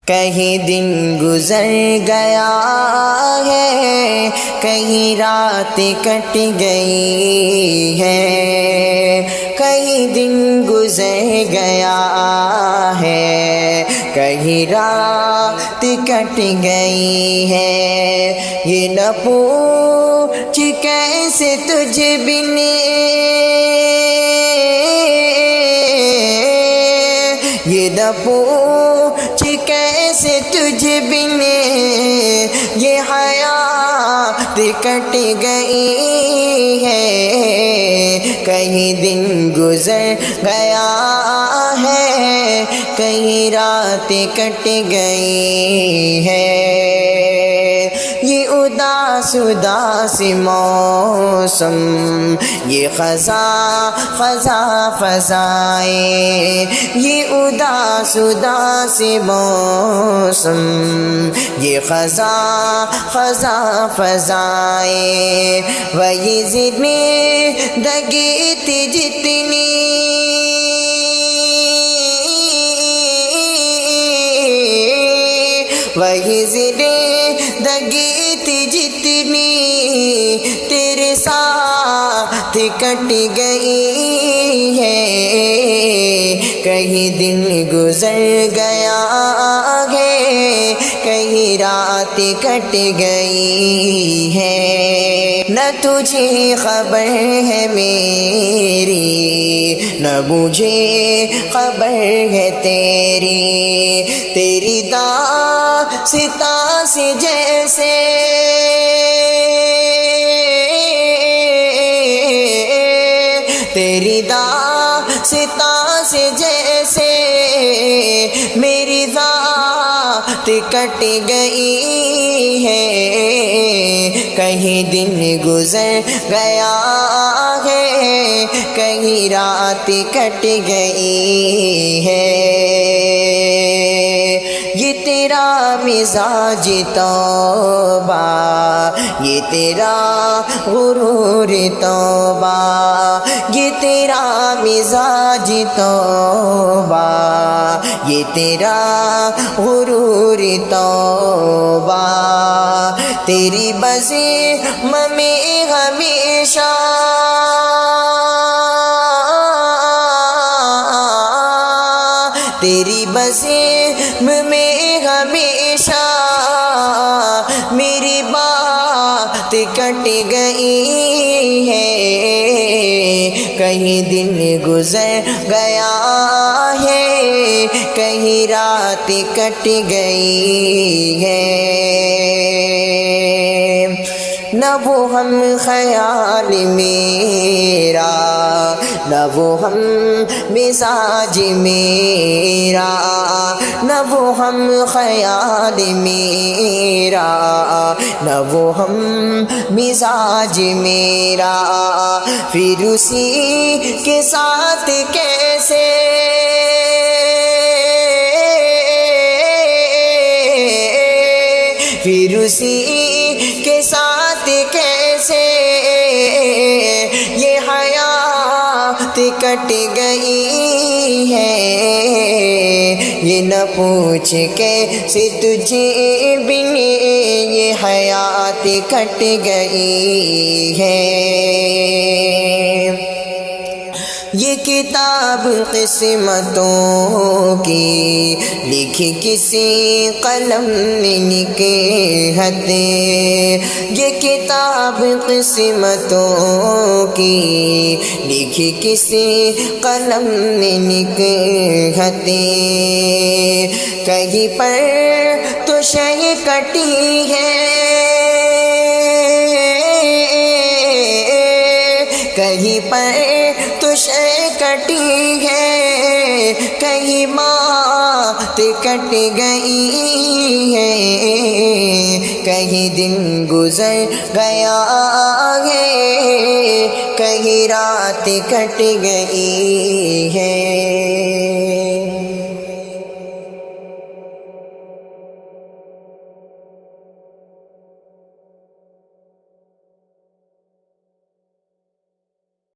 کہیں دن گزر گیا ہے، کہیں رات کٹ گئی ہے، کہیں دن گزر گیا ہے، کہیں رات کٹ گئی ہے، یہ نہ پوچھ کیسے تجھ بن، یہ نہ پوچھ کیسے تجھ بن یہ حیات کٹ گئی ہے، کہیں دن گزر گیا ہے، کہیں رات کٹ گئی ہے، یہ اداس اداس موسم، یہ خزاں خزاں فضائیں، یہ اداس اداس موسم، یہ خزاں خزاں فضائیں، وہی زندگی تھی جتنی، وہی زندگی تھی جتنی تیرے ساتھ کٹ گئی ہے، کہیں دن گزر گیا ہے، کہیں رات کٹ گئی ہے، نہ تجھے خبر ہے میری، نہ مجھے خبر ہے تیری، تیری داستاں سے جیسے تیری داستاں سے جیسے میری ذات کٹ گئی ہے، کہیں دن گزر گیا ہے، کہیں رات کٹ گئی ہے، یہ تیرا مزاج توبہ، یہ تیرا غرور توبہ، یہ تیرا مزاج توبہ، یہ تیرا غرور توبہ، تیری بزم میں ہمیشہ تیری بزم میں ہمیشہ میری بات کٹ گئی ہے، کہیں دن گزر گیا ہے، کہیں رات کٹ گئی ہے، نہ وہ ہم خیال میرا، نہ وہ ہم مزاج میرا، نہ وہ ہم خیال میرا، نہ وہ ہم مزاج میرا، پھر اسی کے ساتھ کیسے پھر اسی کے ساتھ کیسے یہ حیات کٹ گئی ہے، یہ نہ پوچھ کیسے تجھے بن یہ حیات کٹ گئی ہے، یہ کتاب قسمتوں کی لکھی کسی قلم نے نکہت، یہ کتاب قسمتوں کی لکھی کسی قلم نے نکہت، کہیں پر تو شہ کٹی ہے، کہیں پر تو شے کٹی ہے، کہیں مات کٹ گئی ہے، کہیں دن گزر گیا ہے، کہیں رات کٹ گئی ہے۔